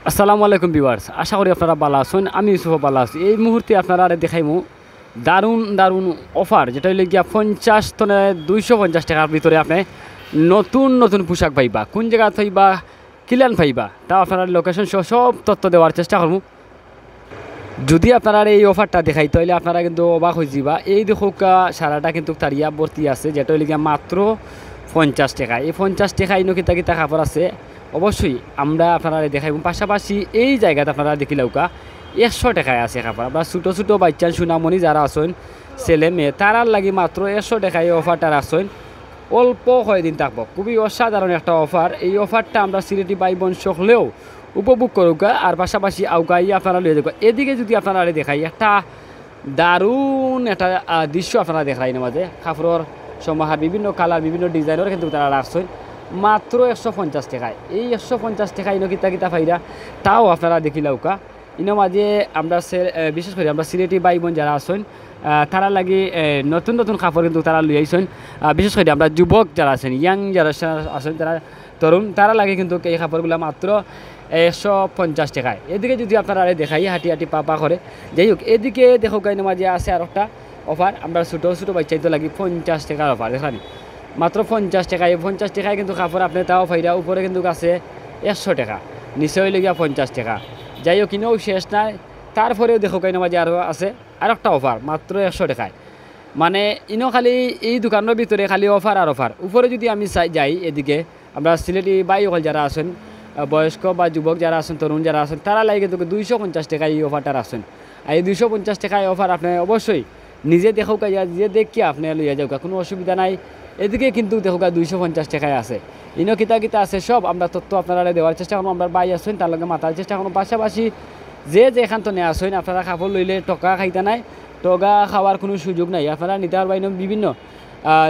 আসসালামু আলাইকুম ভিউয়ার্স, আশা করি আপনারা ভালো আছেন। আমি ইউসুফ ভালো আছি। এই মুহূর্তে আপনারা দেখাইমু দারুণ দারুণ অফার, যেটা হইলে গিয়া 50 টনে 250 টাকার ভিতরে আপনি নতুন নতুন পোশাক পাইবা। কোন জায়গা পাইবা, কিলান পাইবা, তা আপনারা লোকেশন সহ সব তথ্য দেওয়ার চেষ্টা করবো। যদি আপনারা এই অফারটা দেখাই তাহলে আপনারা কিন্তু অবাক হয়ে যাবা। এই দেখো সারাটা কিন্তু তারিয়া ভর্তি আছে, যেটা হইলে গিয়া মাত্র 50 টাকা। এই 50 টাকা ইনো কিতা কিতা কাপড় আছে অবশ্যই আমরা আপনারা দেখাইব। পাশাপাশি এই জায়গাতে আপনারা দেখিলাউকা 100 টাকায় আছে কাপড়। আমরা ছোটো ছোটো বাচ্চা সুনামণি যারা আছেন, ছেলে মেয়ে, তারার লাগি মাত্র 100 টাকায় অফারটা আছেন। অল্প কয়েকদিন থাকবো, খুবই অসাধারণ একটা অফার। এই অফারটা আমরা সিলেটি ভাই বোন সকলেও উপভোগ করুকা, আর পাশাপাশি আউকাই আপনারা লিয়ে দেখো। এদিকে যদি আপনারা দেখাই একটা দারুণ একটা দৃশ্য আপনারা দেখাই না মাঝে কাপড়ের সমাহার, বিভিন্ন কালার, বিভিন্ন ডিজাইনের কিন্তু তারা রাখছেন মাত্র 150 টাকায়। এই 150 টাকা ইনো কিতা কিতা ফাইরা তাও আপনারা দেখিলাউকা। ইনো মাঝে আমরা বিশেষ করে আমরা সিলেটি ভাই বোন যারা আছেন তারা লাগি নতুন নতুন কাপড় কিন্তু তারা লই আইছেন। বিশেষ করে আমরা যুবক যারা আছেন, ইয়াং যারা আছেন, যারা তরুণ, তারা লাগে কিন্তু এই কাপড়গুলো মাত্র 150 টাকায়। এদিকে যদি আপনারা দেখাই হাঁটি হাঁটি পা করে, যাই হোক এদিকে দেখো গাইন মাঝে আছে আর একটা অফার। আমরা ছোটো ছোটো বাচ্চাইতে লাগি 50 টাকার অফার দেখানি মাত্র 50 টাকায়। 50 টাকায় কিন্তু কাপড় আপনি তাও ফাইরা। উপরে কিন্তু আছে 100 টাকা, নিচে হইলে গিয়া 50 টাকা। যাই হোক কিনেও শেষ নাই। তারপরেও দেখো কাইন মাঝে আরও আছে আর একটা অফার মাত্র 100 টাকায়। মানে ইনো খালি এই দোকানের ভিতরে খালি অফার আর অফার। উপরে যদি আমি যাই এদিকে আমরা সিলেটি বাই সকল যারা আছেন, বয়স্ক বা যুবক যারা আছেন, তরুণ যারা আছেন, তারা লাগে কিন্তু 250 টাকায় এই অফারটা আছেন। আর এই 250 টাকায় অফার আপনি অবশ্যই নিজে দেখো নিজে দেখি আপনি লইয়া যাও, কোনো অসুবিধা নাই। এদিকে কিন্তু দেখো 250 টাকায় আছে। ইনো কিতা কিতা আছে সব আমরা তথ্য আপনারা দেওয়ার চেষ্টা করবো। আমরা বাই আসেন তার লগে মাথার চেষ্টা করবো। পাশাপাশি যে যেখান তো নেওয়া আসেন আপনারা কাপড় লইলে টকা খাইতে নাই, টকা খাওয়ার কোনো সুযোগ নাই। আপনারা নিতে পারবেন বিভিন্ন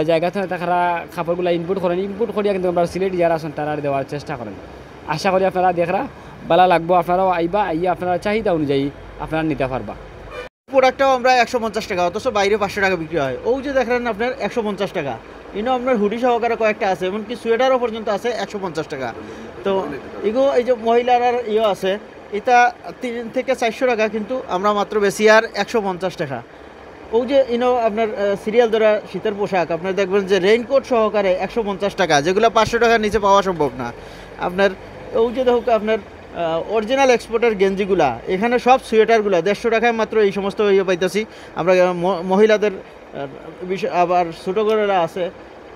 জায়গা থেকে তারা কাপড়গুলো ইনপুট করেন। ইনপুট করিয়া কিন্তু আমরা সিলেটি যারা আছেন তারা দেওয়ার চেষ্টা করেন। আশা করি আপনারা দেখরা ভালো লাগবো। আপনারাও আইবা, আইয়া আপনারা চাহিদা অনুযায়ী আপনারা নিতে পারবা। প্রোডাক্টটাও আমরা 150 টাকা, অথচ বাইরে 500 টাকা বিক্রি হয়। ওই যে দেখেন আপনার 150 টাকা। ইনো আপনার হুডি সহকারে কয়েকটা আছে, এমনকি সোয়েটারও পর্যন্ত আছে 150 টাকা। তো এগো এই যে মহিলার ইয়ে আছে, এটা 3 থেকে 400 টাকা, কিন্তু আমরা মাত্র বেশি আর 150 টাকা। ওই যে ইনো আপনার সিরিয়াল ধরা শীতের পোশাক আপনার দেখবেন যে রেইনকোট সহকারে 150 টাকা, যেগুলো 500 টাকার নিচে পাওয়া সম্ভব না। আপনার ওই যে দেখো আপনার অরিজিনাল এক্সপোর্টের গেঞ্জিগুলা, এখানে সব সোয়েটারগুলো 150 টাকায় মাত্র এই সমস্ত ইয়ে পাইতেছি আমরা। মহিলাদের বিষয় আবার ছোটো করেরা আছে,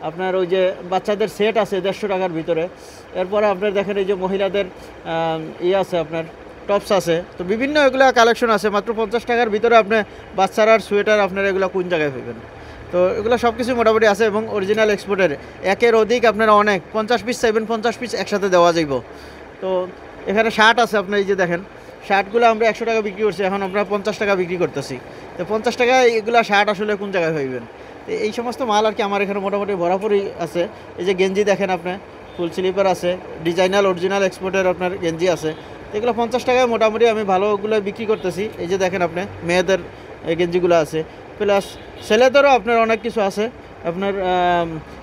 আপনার ওই যে বাচ্চাদের সেট আছে 150 টাকার ভিতরে। এরপরে আপনার দেখেন এই যে মহিলাদের ইয়ে আছে, আপনার টপস আছে। তো বিভিন্ন এগুলো কালেকশন আছে মাত্র 50 টাকার ভিতরে। আপনি বাচ্চারার সোয়েটার আপনার এগুলো কোন জায়গায় পাবেন? তো এগুলো সব কিছু মোটামুটি আছে এবং অরিজিনাল এক্সপোর্টের। একের অধিক আপনারা অনেক 50 পিস চাইবেন, 50 পিস একসাথে দেওয়া যাইব। তো এখানে শার্ট আছে, আপনার এই যে দেখেন শার্টগুলো আমরা 100 টাকা বিক্রি করছি, এখন আমরা 50 টাকা বিক্রি করতেছি। তো 50 টাকায় এগুলো শার্ট আসলে কোন জায়গায় পাইবেন? তো এই সমস্ত মাল আর কি আমার এখানে মোটামুটি বরাবরই আছে। এই যে গেঞ্জি দেখেন, আপনি ফুল স্লিপার আছে, ডিজাইনাল অরিজিনাল এক্সপোর্টের আপনার গেঞ্জি আছে। এগুলো 50 টাকায় মোটামুটি আমি ভালোগুলো বিক্রি করতেছি। এই যে দেখেন আপনি মেয়েদের গেঞ্জিগুলো আছে, প্লাস ছেলেদেরও আপনার অনেক কিছু আছে। আপনার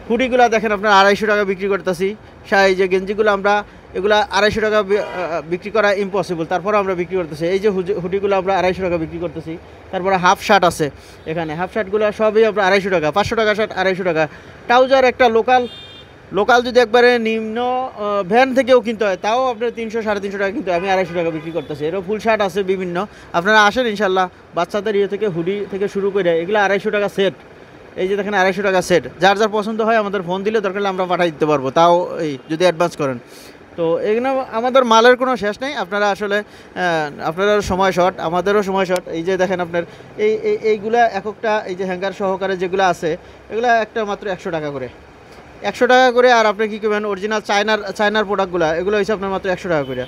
হুডিগুলো দেখেন আপনার 250 টাকা বিক্রি করতেছি। এই যে গেঞ্জিগুলো আমরা এগুলো 250 টাকা বিক্রি করা ইম্পসিবল, তারপরে আমরা বিক্রি করতেছি। এই যে হুডিগুলো আমরা 250 টাকা বিক্রি করতেছি। তারপরে হাফ শার্ট আছে, এখানে হাফ শার্টগুলো সবই আমরা 250 টাকা, 500 টাকা শার্ট 250 টাকা। ট্রাউজার একটা লোকাল যদি একবারে নিম্ন ভ্যান থেকেও কিনতে হয় তাও আপনার 300-350 টাকা, কিন্তু আমি 250 টাকা বিক্রি করতেছি। এরও ফুল শার্ট আছে বিভিন্ন। আপনারা আসেন ইনশাল্লাহ। বাচ্চাদের ইয়ে থেকে হুডি থেকে শুরু করে এগুলো 250 টাকা সেট। এই যে দেখেন 250 টাকা সেট। যার যার পছন্দ হয় আমাদের ফোন দিলে দরকার হলে আমরা পাঠিয়ে দিতে পারবো, তাও এই যদি অ্যাডভান্স করেন। তো এগুলো আমাদের মালের কোনো শেষ নেই। আপনারা আসলে আপনাদের সময় শর্ট, আমাদেরও সময় শর্ট। এই যে দেখেন আপনার এইগুলা এককটা এই যে হ্যাঙ্গার সহকারে যেগুলো আছে, এগুলো একটা মাত্র 100 টাকা করে, 100 টাকা করে। আর আপনি কী করবেন, অরিজিনাল চায়নার প্রোডাক্টগুলো এগুলো হচ্ছে আপনার মাত্র 100 টাকা করে।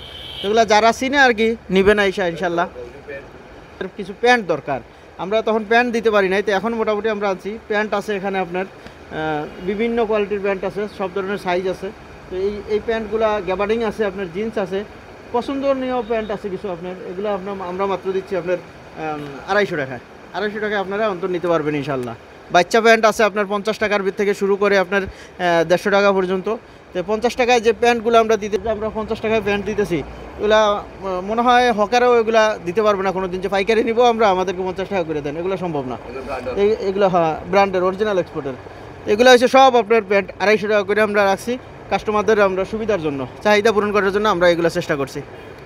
এগুলো যারা চিনে আর কি নিবে না ইনশাল্লাহ। কিছু প্যান্ট দরকার, আমরা তখন প্যান্ট দিতে পারি নাই, তো এখন মোটামুটি আমরা আনছি। প্যান্ট আছে এখানে আপনার বিভিন্ন কোয়ালিটির প্যান্ট আছে, সব ধরনের সাইজ আছে। তো এই প্যান্টগুলো গ্যাবার্ডিং আছে, আপনার জিন্স আছে, পছন্দনীয় প্যান্ট আছে কিছু আপনার। এগুলো আমরা মাত্র দিচ্ছি আপনার 250 টাকায়। 250 টাকায় আপনারা অন্তর নিতে পারবেন ইনশাল্লাহ। বাচ্চা প্যান্ট আছে আপনার 50 টাকার থেকে শুরু করে আপনার 150 টাকা পর্যন্ত। তো 50 টাকায় যে প্যান্টগুলো আমরা দিতে, আমরা 50 টাকায় প্যান্ট দিতেছি, এগুলা মনে হয় হকারও এগুলা দিতে পারবে না কোনো দিন, যে পাইকারি নিব আমরা আমাদেরকে 50 টাকা করে দেন, এগুলো সম্ভব না। এগুলো হ্যাঁ ব্র্যান্ডের অরিজিনাল এক্সপোর্টের। এগুলো হচ্ছে সব আপনার প্যান্ট 250 টাকা করে আমরা রাখছি কাস্টমারদের আমরা সুবিধার জন্য, চাহিদা পূরণ করার জন্য আমরা এগুলো চেষ্টা করছি।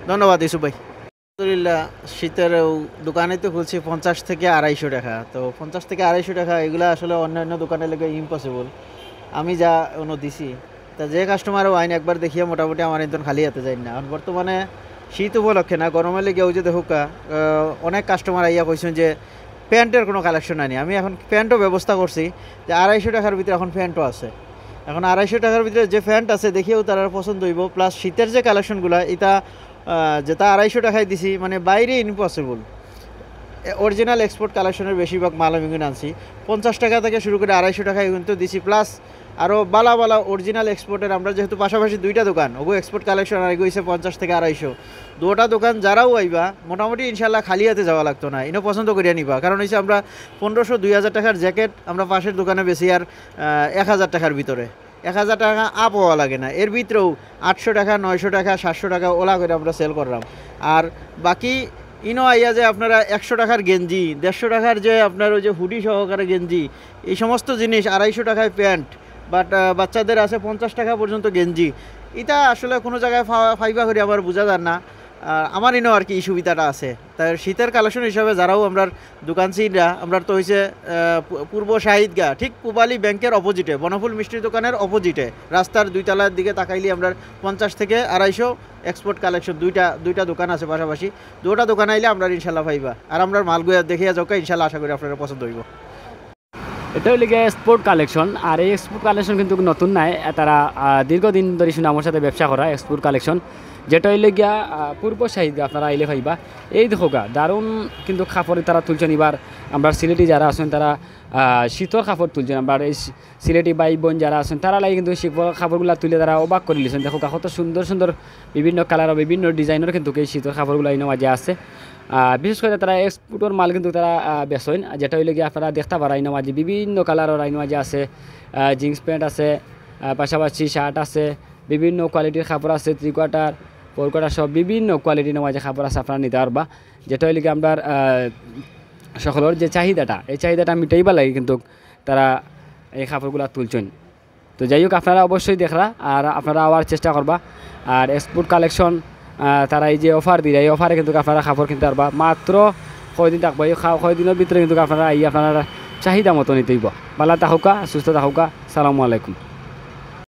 ধন্যবাদ ইসুফ ভাই। আলহামদুলিল্লাহ শীতের দোকানে তো খুলছি 50 থেকে 250 টাকা, তো 50 থেকে 250 টাকা এগুলো আসলে অন্যান্য দোকানের লেগে ইম্পসিবল। আমি যা অন্য দিছি তা যে কাস্টমারও আইন একবার দেখিয়ে মোটামুটি আমার একজন খালি হাতে যাই না। এখন বর্তমানে শীত উপলক্ষে না, গরমের লেগে ওই যে দেখুকা অনেক কাস্টমার আইয়া কইছেন যে প্যান্টের কোনো কালেকশন আনি। আমি এখন প্যান্টও ব্যবস্থা করছি যে 250 টাকার ভিতরে এখন প্যান্টও আছে। এখন 250 টাকার ভিতরে যে প্যান্ট আছে দেখিয়েও তারা পছন্দ হইব, প্লাস শীতের যে কালেকশনগুলো এটা যেটা 250 টাকায় দিছি মানে বাইরে ইম্পসিবল। অরিজিনাল এক্সপোর্ট কালেকশনের বেশিরভাগ মাল আমি কিন্তু আনছি 50 টাকা থেকে শুরু করে 250 টাকায় কিন্তু দিছি, প্লাস আরও বালা বালা অরিজিনাল এক্সপোর্টের আমরা যেহেতু পাশাপাশি দুইটা দোকান ওগো এক্সপোর্ট কালেকশন আর এগো হয়েছে 50 থেকে 250। দুটা দোকান যারাও আইবা মোটামুটি ইনশাল্লাহ খালি হাতে যাওয়া লাগতো না, ইনো পছন্দ করিয়া নিবা। কারণ হচ্ছে আমরা 1500-2000 টাকার জ্যাকেট আমরা পাশের দোকানে বেশি আর 1000 টাকার ভিতরে 1000 টাকা আপ হওয়া লাগে না, এর ভিতরেও 800 টাকা 900 টাকা 700 টাকা ওলা করে আমরা সেল করলাম। আর বাকি ইনো আইয়া যে আপনারা 100 টাকার গেঞ্জি 150 টাকার যে আপনার ওই যে হুডি সহকারে গেঞ্জি এই সমস্ত জিনিস 250 টাকায় প্যান্ট, বাট বাচ্চাদের আছে 50 টাকা পর্যন্ত গেঞ্জি, এটা আসলে কোনো জায়গায় ফাইবা করে আমার বোঝা যায় না। আমার ইনো আর কি এই সুবিধাটা আছে। তাই শীতের কালেকশন হিসাবে যারাও আমরা দোকান চিনরা আমরা তো হয়েছে পূর্ব শাহিদগা ঠিক পূবালী ব্যাংকের অপোজিটে বনফুল মিষ্টির দোকানের অপোজিটে রাস্তার 2 তলার দিকে তাকাইলে আমরা 50 থেকে 250 এক্সপোর্ট কালেকশন দুইটা দোকান আছে পাশাপাশি। দুটা দোকান আইলে আমরা ইনশাল্লাহ পাইবা আর আমরা মালগুয়া দেখিয়া যাওয়া ইনশাল্লাহ আশা করি আপনারা পছন্দ হইব। এটা হইলে গিয়ে এক্সপোর্ট কালেকশন, আর এই এক্সপোর্ট কালেকশন কিন্তু নতুন নাই, তারা দীর্ঘদিন ধরে শুনে আমার সাথে ব্যবসা করা এক্সপোর্ট কালেকশন, যেটা হইলে গিয়া পূর্ব সাহিদ আপনারা আইলে পাইবা। এই দেখো গা দারুণ কিন্তু কাপড় তারা তুলছেন। এবার আমরা সিলেটি যারা আছেন তারা শীতর কাপড় তুলছেন, আমরা এই সিলেটি ভাই বোন যারা আছেন তারা লাগে কিন্তু শীতর কাপড়গুলো তুলে তারা অবাক করে নিয়েছেন। দেখো কত সুন্দর সুন্দর বিভিন্ন কালার বিভিন্ন ডিজাইনের কিন্তু এই শীতর কাপড়গুলো এই মাঝে আছে। বিশেষ করে তারা এক্সপোর্টের মাল কিন্তু তারা বেচেন, যেটা হইলে গিয়ে আপনারা দেখতে পারেন আইন মাঝে বিভিন্ন কালারের আইন মাঝে আছে, জিন্স প্যান্ট আছে, পাশাপাশি শার্ট আছে, বিভিন্ন কোয়ালিটির কাপড় আছে, 3 কোয়ার্টার 4 কোয়ার্টার সব বিভিন্ন কোয়ালিটির মাঝে কাপড় আছে, আপনারা নিতে পারবা। যেটা হইলে গিয়ে আপনার সকলের যে চাহিদাটা এই চাহিদাটা মিটাইবা লাগে কিন্তু তারা এই কাপড়গুলো তুলছেন। তো যাই হোক আপনারা অবশ্যই দেখরা আর আপনারা আবার চেষ্টা করবা। আর এক্সপোর্ট কালেকশন তারা এই যে অফার দিলে এই অফারে কিন্তু আপনারা কাপড় কিনতে পারবা, মাত্র কয়দিন থাকবো এই কয়দিনের ভিতরে কিন্তু আপনারা এই আপনারা চাহিদা মতো নিতেইব। ভালো থাকুকা সুস্থ থাকুকা, সালামু আলাইকুম।